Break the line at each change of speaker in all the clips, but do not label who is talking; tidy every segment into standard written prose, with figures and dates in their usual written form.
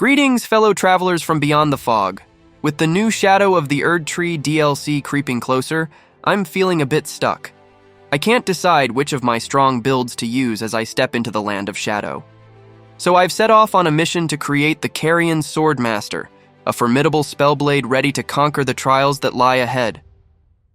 Greetings, fellow travelers from beyond the fog. With the new Shadow of the Erd Tree DLC creeping closer, I'm feeling a bit stuck. I can't decide which of my strong builds to use as I step into the land of Shadow. So I've set off on a mission to create the Carian Swordmaster, a formidable spellblade ready to conquer the trials that lie ahead.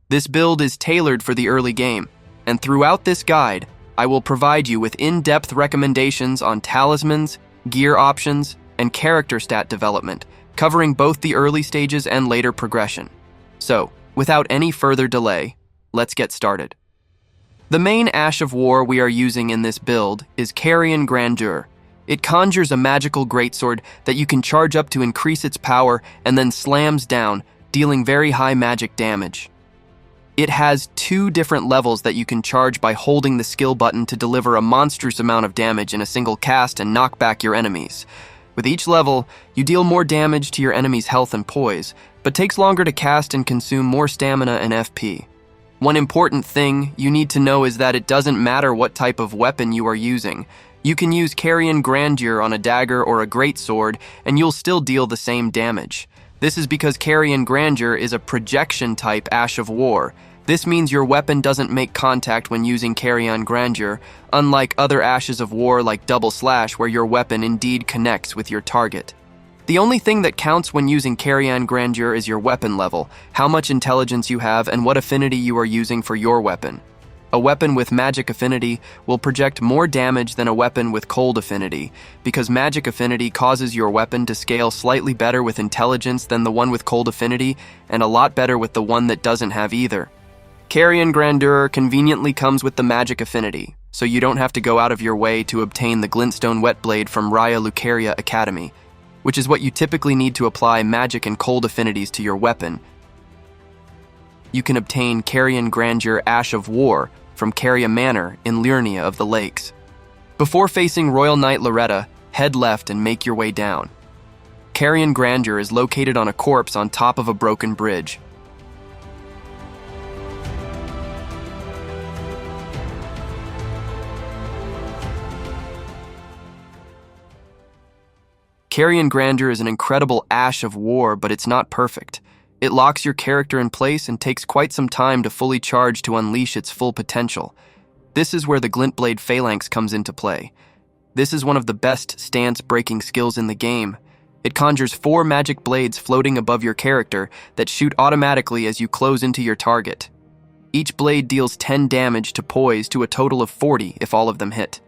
This build is tailored for the early game, and throughout this guide, I will provide you with in-depth recommendations on talismans, gear options, and character stat development, covering both the early stages and later progression. So, without any further delay, let's get started. The main Ash of War we are using in this build is Carian Grandeur. It conjures a magical greatsword that you can charge up to increase its power and then slams down, dealing very high magic damage. It has 2 different levels that you can charge by holding the skill button to deliver a monstrous amount of damage in a single cast and knock back your enemies. With each level, you deal more damage to your enemy's health and poise, but takes longer to cast and consume more stamina and FP. One important thing you need to know is that it doesn't matter what type of weapon you are using. You can use Carian Grandeur on a dagger or a greatsword, and you'll still deal the same damage. This is because Carian Grandeur is a projection type Ash of War. This means your weapon doesn't make contact when using Carian Grandeur, unlike other Ashes of War like Double Slash where your weapon indeed connects with your target. The only thing that counts when using Carian Grandeur is your weapon level, how much intelligence you have, and what affinity you are using for your weapon. A weapon with magic affinity will project more damage than a weapon with cold affinity, because magic affinity causes your weapon to scale slightly better with intelligence than the one with cold affinity, and a lot better with the one that doesn't have either. Carian Grandeur conveniently comes with the magic affinity, so you don't have to go out of your way to obtain the Glintstone Wetblade from Raya Lucaria Academy, which is what you typically need to apply magic and cold affinities to your weapon. You can obtain Carian Grandeur Ash of War from Caria Manor in Liurnia of the Lakes. Before facing Royal Knight Loretta, head left and make your way down. Carian Grandeur is located on a corpse on top of a broken bridge. Carian Grandeur is an incredible Ash of War, but it's not perfect. It locks your character in place and takes quite some time to fully charge to unleash its full potential. This is where the Glintblade Phalanx comes into play. This is one of the best stance-breaking skills in the game. It conjures 4 magic blades floating above your character that shoot automatically as you close into your target. Each blade deals 10 damage to poise to a total of 40 if all of them hit.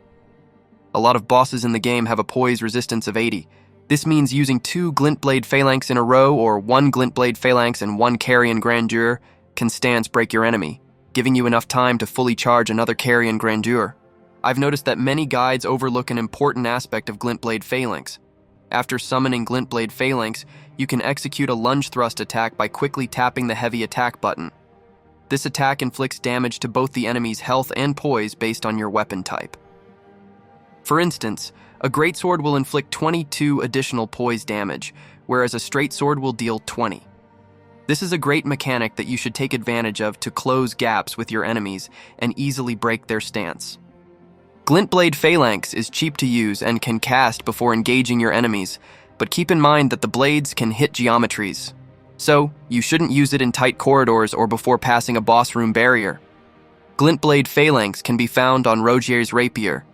A lot of bosses in the game have a poise resistance of 80. This means using 2 Glintblade Phalanx in a row or 1 Glintblade Phalanx and 1 Carian Grandeur can stance break your enemy, giving you enough time to fully charge another Carian Grandeur. I've noticed that many guides overlook an important aspect of Glintblade Phalanx. After summoning Glintblade Phalanx, you can execute a lunge thrust attack by quickly tapping the heavy attack button. This attack inflicts damage to both the enemy's health and poise based on your weapon type. For instance, a greatsword will inflict 22 additional poise damage, whereas a straight sword will deal 20. This is a great mechanic that you should take advantage of to close gaps with your enemies and easily break their stance. Glintblade Phalanx is cheap to use and can cast before engaging your enemies, but keep in mind that the blades can hit geometries. So, you shouldn't use it in tight corridors or before passing a boss room barrier. Glintblade Phalanx can be found on Rogier's rapier.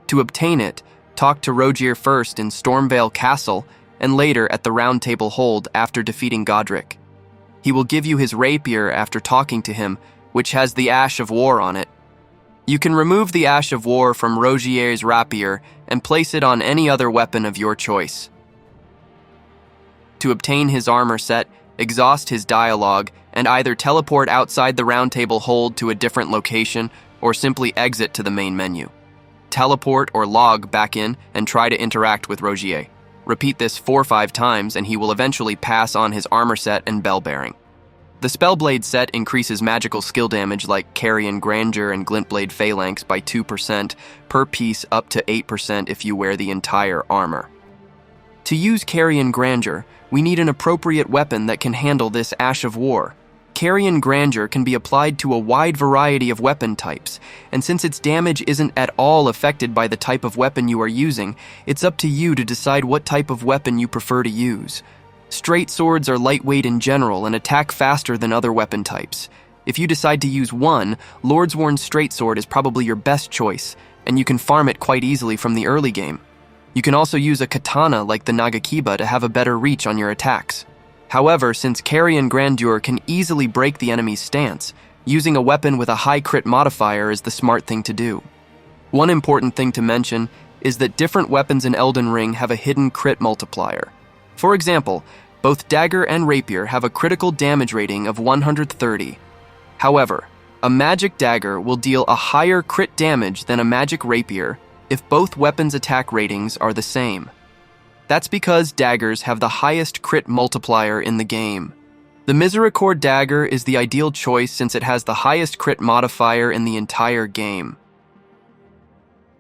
To obtain it, talk to Rogier first in Stormvale Castle and later at the Round Table Hold after defeating Godric. He will give you his rapier after talking to him, which has the Ash of War on it. You can remove the Ash of War from Rogier's rapier and place it on any other weapon of your choice. To obtain his armor set, exhaust his dialogue and either teleport outside the Round Table Hold to a different location or simply exit to the main menu. Teleport or log back in and try to interact with Rogier. Repeat this 4 or 5 times and he will eventually pass on his armor set and bell bearing. The Spellblade Set increases magical skill damage like Carian Grandeur and Glintblade Phalanx by 2% per piece, up to 8% if you wear the entire armor. To use Carian Grandeur, we need an appropriate weapon that can handle this Ash of War. Carian Grandeur can be applied to a wide variety of weapon types, and since its damage isn't at all affected by the type of weapon you are using, it's up to you to decide what type of weapon you prefer to use. Straight swords are lightweight in general and attack faster than other weapon types. If you decide to use one, Lordsworn Straight Sword is probably your best choice, and you can farm it quite easily from the early game. You can also use a katana like the Nagakiba to have a better reach on your attacks. However, since Carian Grandeur can easily break the enemy's stance, using a weapon with a high crit modifier is the smart thing to do. One important thing to mention is that different weapons in Elden Ring have a hidden crit multiplier. For example, both dagger and rapier have a critical damage rating of 130. However, a magic dagger will deal a higher crit damage than a magic rapier if both weapons' attack ratings are the same. That's because daggers have the highest crit multiplier in the game. The Misericord dagger is the ideal choice since it has the highest crit modifier in the entire game.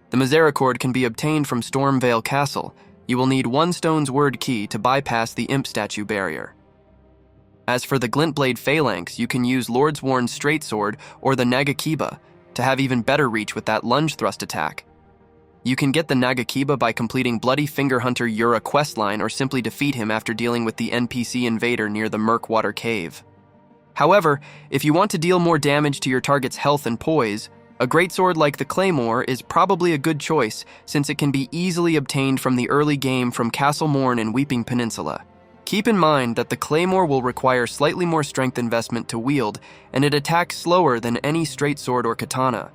The Misericord can be obtained from Stormvale Castle. You will need one stone's word key to bypass the imp statue barrier. As for the Glintblade Phalanx, you can use Lordsworn Straight Sword or the Nagakiba to have even better reach with that lunge thrust attack. You can get the Nagakiba by completing Bloody Finger Hunter Yura questline or simply defeat him after dealing with the NPC invader near the Murkwater Cave. However, if you want to deal more damage to your target's health and poise, a greatsword like the Claymore is probably a good choice since it can be easily obtained from the early game from Castle Morn and Weeping Peninsula. Keep in mind that the Claymore will require slightly more strength investment to wield, and it attacks slower than any straight sword or katana.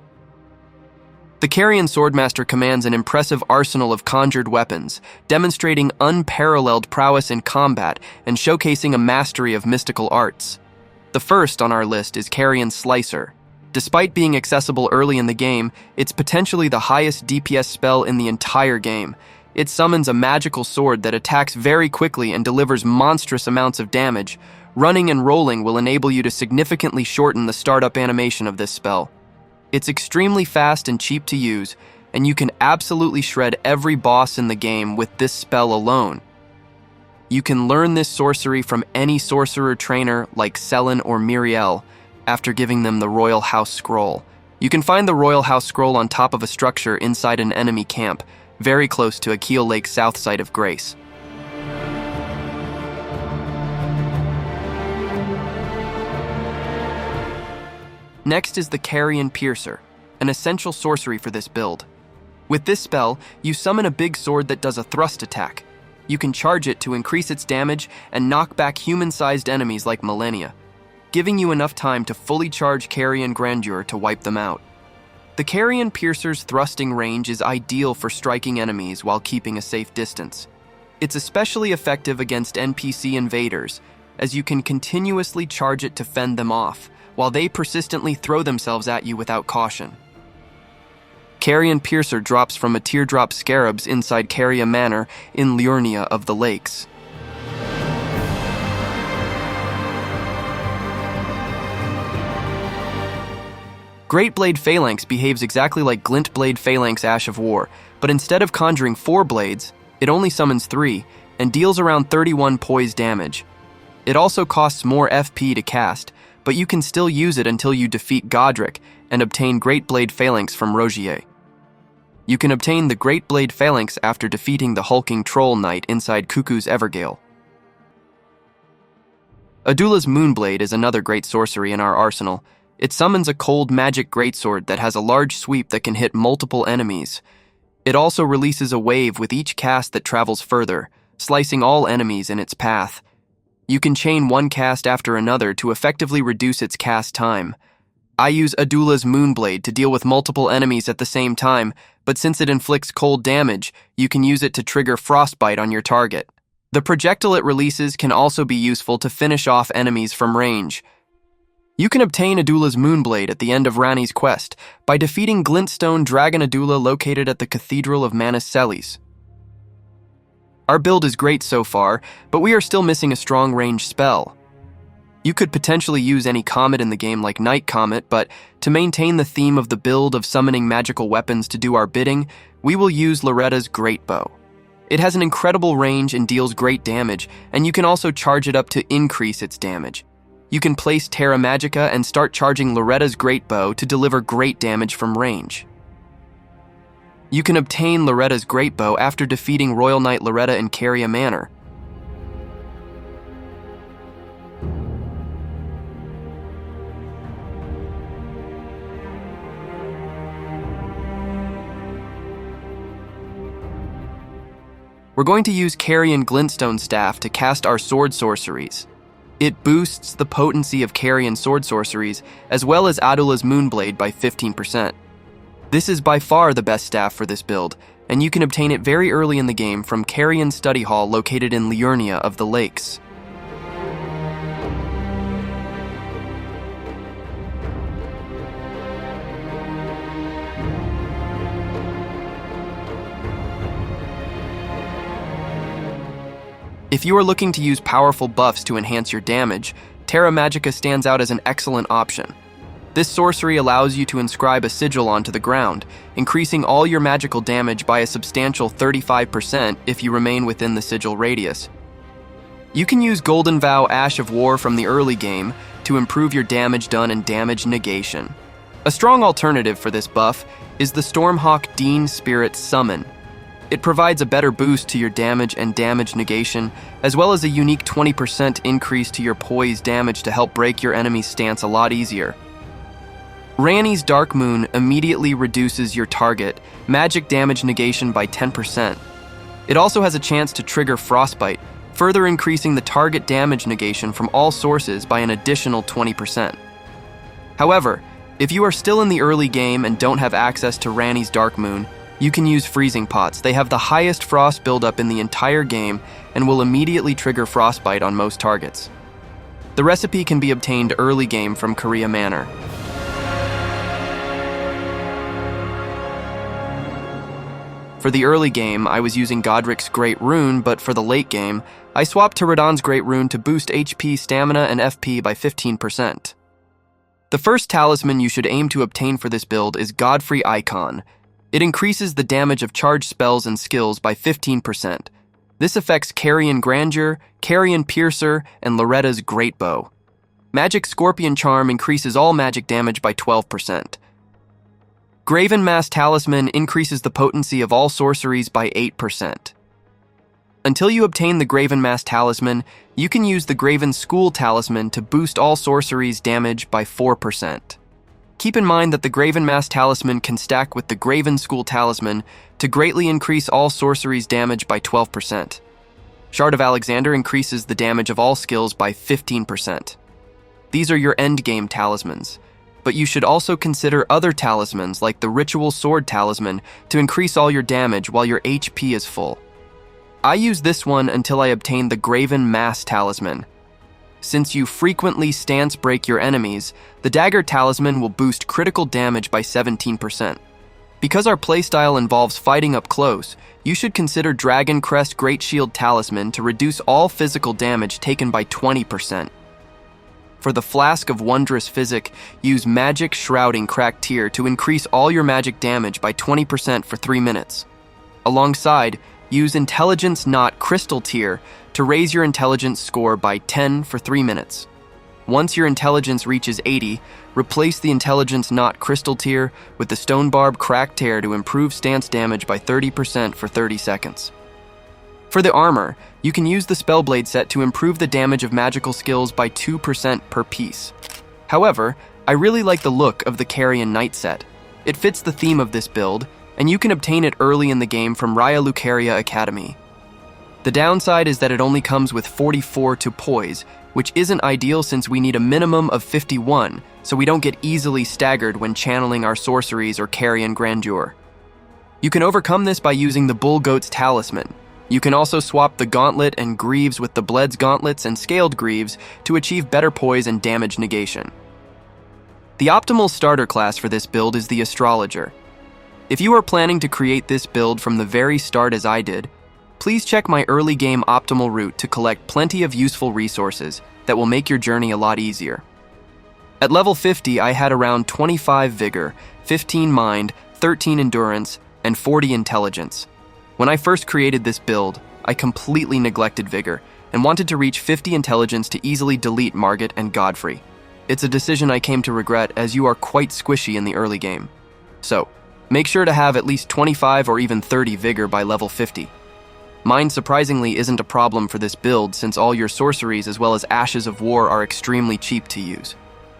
The Carian Swordmaster commands an impressive arsenal of conjured weapons, demonstrating unparalleled prowess in combat and showcasing a mastery of mystical arts. The first on our list is Carian Slicer. Despite being accessible early in the game, it's potentially the highest DPS spell in the entire game. It summons a magical sword that attacks very quickly and delivers monstrous amounts of damage. Running and rolling will enable you to significantly shorten the startup animation of this spell. It's extremely fast and cheap to use, and you can absolutely shred every boss in the game with this spell alone. You can learn this sorcery from any sorcerer trainer like Selen or Miriel after giving them the Royal House Scroll. You can find the Royal House Scroll on top of a structure inside an enemy camp, very close to Akil Lake's south side of Grace. Next is the Carian Piercer, an essential sorcery for this build. With this spell, you summon a big sword that does a thrust attack. You can charge it to increase its damage and knock back human-sized enemies like Millennia, giving you enough time to fully charge Carian Grandeur to wipe them out. The Carian Piercer's thrusting range is ideal for striking enemies while keeping a safe distance. It's especially effective against NPC invaders, as you can continuously charge it to fend them off, while they persistently throw themselves at you without caution. Carian Piercer drops from a teardrop scarabs inside Caria Manor in Liurnia of the Lakes. Greatblade Phalanx behaves exactly like Glintblade Phalanx Ash of War, but instead of conjuring 4 blades, it only summons 3 and deals around 31 poise damage. It also costs more FP to cast, but you can still use it until you defeat Godric and obtain Greatblade Phalanx from Rogier. You can obtain the Greatblade Phalanx after defeating the hulking Troll Knight inside Cuckoo's Evergale. Adula's Moonblade is another great sorcery in our arsenal. It summons a cold magic greatsword that has a large sweep that can hit multiple enemies. It also releases a wave with each cast that travels further, slicing all enemies in its path. You can chain one cast after another to effectively reduce its cast time. I use Adula's Moonblade to deal with multiple enemies at the same time, but since it inflicts cold damage, you can use it to trigger frostbite on your target. The projectile it releases can also be useful to finish off enemies from range. You can obtain Adula's Moonblade at the end of Rani's quest by defeating Glintstone Dragon Adula located at the Cathedral of Manus Celis. Our build is great so far, but we are still missing a strong range spell. You could potentially use any comet in the game like Night Comet, but to maintain the theme of the build of summoning magical weapons to do our bidding, we will use Loretta's Greatbow. It has an incredible range and deals great damage, and you can also charge it up to increase its damage. You can place Terra Magica and start charging Loretta's Greatbow to deliver great damage from range. You can obtain Loretta's Greatbow after defeating Royal Knight Loretta in Caria Manor. We're going to use Carian Glintstone Staff to cast our sword sorceries. It boosts the potency of Carian sword sorceries, as well as Adula's Moonblade by 15%. This is by far the best staff for this build, and you can obtain it very early in the game from Carian Study Hall located in Liurnia of the Lakes. If you are looking to use powerful buffs to enhance your damage, Terra Magica stands out as an excellent option. This sorcery allows you to inscribe a sigil onto the ground, increasing all your magical damage by a substantial 35% if you remain within the sigil radius. You can use Golden Vow Ash of War from the early game to improve your damage done and damage negation. A strong alternative for this buff is the Stormhawk Dean Spirit Summon. It provides a better boost to your damage and damage negation, as well as a unique 20% increase to your poise damage to help break your enemy's stance a lot easier. Ranni's Dark Moon immediately reduces your target magic damage negation by 10%. It also has a chance to trigger Frostbite, further increasing the target damage negation from all sources by an additional 20%. However, if you are still in the early game and don't have access to Ranni's Dark Moon, you can use Freezing Pots. They have the highest frost buildup in the entire game and will immediately trigger Frostbite on most targets. The recipe can be obtained early game from Caria Manor. For the early game, I was using Godric's Great Rune, but for the late game, I swapped to Radon's Great Rune to boost HP, stamina, and FP by 15%. The first talisman you should aim to obtain for this build is Godfrey Icon. It increases the damage of charged spells and skills by 15%. This affects Carian Grandeur, Carian Piercer, and Loretta's Greatbow. Magic Scorpion Charm increases all magic damage by 12%. Graven Mass Talisman increases the potency of all sorceries by 8%. Until you obtain the Graven Mass Talisman, you can use the Graven School Talisman to boost all sorceries damage by 4%. Keep in mind that the Graven Mass Talisman can stack with the Graven School Talisman to greatly increase all sorceries damage by 12%. Shard of Alexander increases the damage of all skills by 15%. These are your endgame talismans, but you should also consider other talismans like the Ritual Sword Talisman to increase all your damage while your HP is full. I use this one until I obtain the Graven Mass Talisman. Since you frequently stance break your enemies, the Dagger Talisman will boost critical damage by 17%. Because our playstyle involves fighting up close, you should consider Dragon Crest Great Shield Talisman to reduce all physical damage taken by 20%. For the Flask of Wondrous Physick, use Magic Shrouding Cracked Tear to increase all your magic damage by 20% for 3 minutes. Alongside, use Intelligence Knot Crystal Tear to raise your intelligence score by 10 for 3 minutes. Once your intelligence reaches 80, replace the Intelligence Knot Crystal Tear with the Stone Barb Cracked Tear to improve stance damage by 30% for 30 seconds. For the armor, you can use the Spellblade Set to improve the damage of magical skills by 2% per piece. However, I really like the look of the Carian Knight set. It fits the theme of this build, and you can obtain it early in the game from Raya Lucaria Academy. The downside is that it only comes with 44 to poise, which isn't ideal since we need a minimum of 51, so we don't get easily staggered when channeling our sorceries or Carian Grandeur. You can overcome this by using the Bull Goat's Talisman. You can also swap the Gauntlet and Greaves with the Bled's Gauntlets and Scaled Greaves to achieve better poise and damage negation. The optimal starter class for this build is the Astrologer. If you are planning to create this build from the very start as I did, please check my early game optimal route to collect plenty of useful resources that will make your journey a lot easier. At level 50, I had around 25 Vigor, 15 Mind, 13 Endurance, and 40 Intelligence. When I first created this build, I completely neglected Vigor, and wanted to reach 50 intelligence to easily delete Margit and Godfrey. It's a decision I came to regret as you are quite squishy in the early game. So, make sure to have at least 25 or even 30 vigor by level 50. Mine surprisingly isn't a problem for this build since all your sorceries as well as Ashes of War are extremely cheap to use.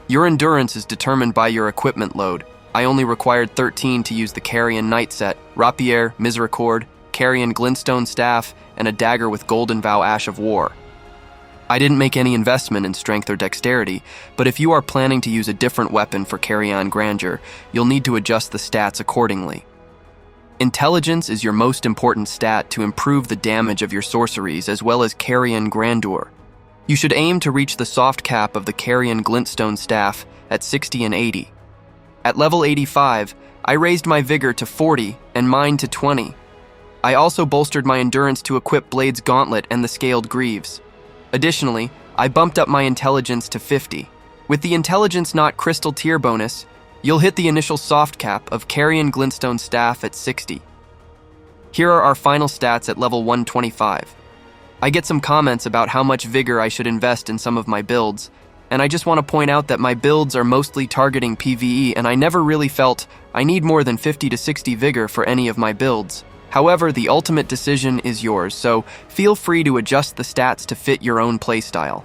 Your endurance is determined by your equipment load. I only required 13 to use the Carian Knight set, Rapier, Misericord, Carian Glintstone Staff, and a dagger with Golden Vow Ash of War. I didn't make any investment in strength or dexterity, but if you are planning to use a different weapon for Carian Grandeur, you'll need to adjust the stats accordingly. Intelligence is your most important stat to improve the damage of your sorceries as well as Carian Grandeur. You should aim to reach the soft cap of the Carian Glintstone Staff at 60 and 80. At level 85, I raised my vigor to 40 and mine to 20. I also bolstered my endurance to equip Blade's Gauntlet and the Scaled Greaves. Additionally, I bumped up my intelligence to 50. With the intelligence not crystal tier bonus, you'll hit the initial soft cap of Carian Glintstone Staff at 60. Here are our final stats at level 125. I get some comments about how much vigor I should invest in some of my builds, and I just want to point out that my builds are mostly targeting PvE and I never really felt I need more than 50 to 60 vigor for any of my builds. However, the ultimate decision is yours, so feel free to adjust the stats to fit your own playstyle.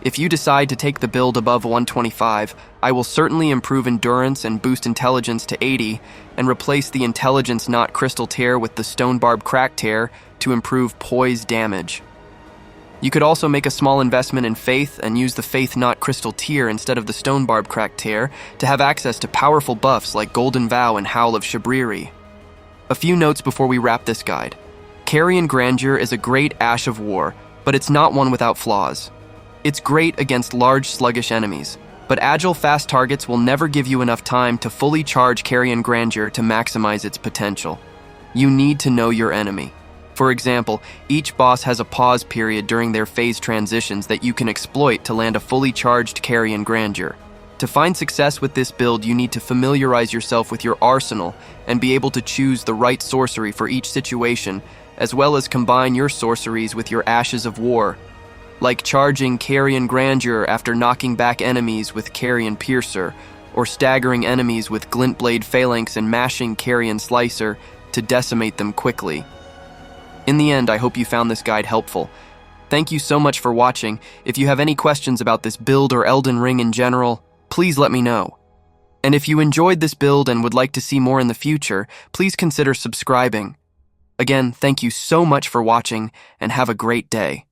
If you decide to take the build above 125, I will certainly improve endurance and boost intelligence to 80 and replace the intelligence not crystal tear with the stone barb crack tear to improve poise damage. You could also make a small investment in faith and use the faith not crystal tear instead of the stone barb crack tear to have access to powerful buffs like Golden Vow and Howl of Shabriri. A few notes before we wrap this guide. Carian Grandeur is a great Ash of War, but it's not one without flaws. It's great against large, sluggish enemies, but agile, fast targets will never give you enough time to fully charge Carian Grandeur to maximize its potential. You need to know your enemy. For example, each boss has a pause period during their phase transitions that you can exploit to land a fully charged Carian Grandeur. To find success with this build, you need to familiarize yourself with your arsenal and be able to choose the right sorcery for each situation, as well as combine your sorceries with your Ashes of War, like charging Carian Grandeur after knocking back enemies with Carian Piercer, or staggering enemies with Glintblade Phalanx and mashing Carian Slicer to decimate them quickly. In the end, I hope you found this guide helpful. Thank you so much for watching. If you have any questions about this build or Elden Ring in general, please let me know. And if you enjoyed this build and would like to see more in the future, please consider subscribing. Again, thank you so much for watching and have a great day.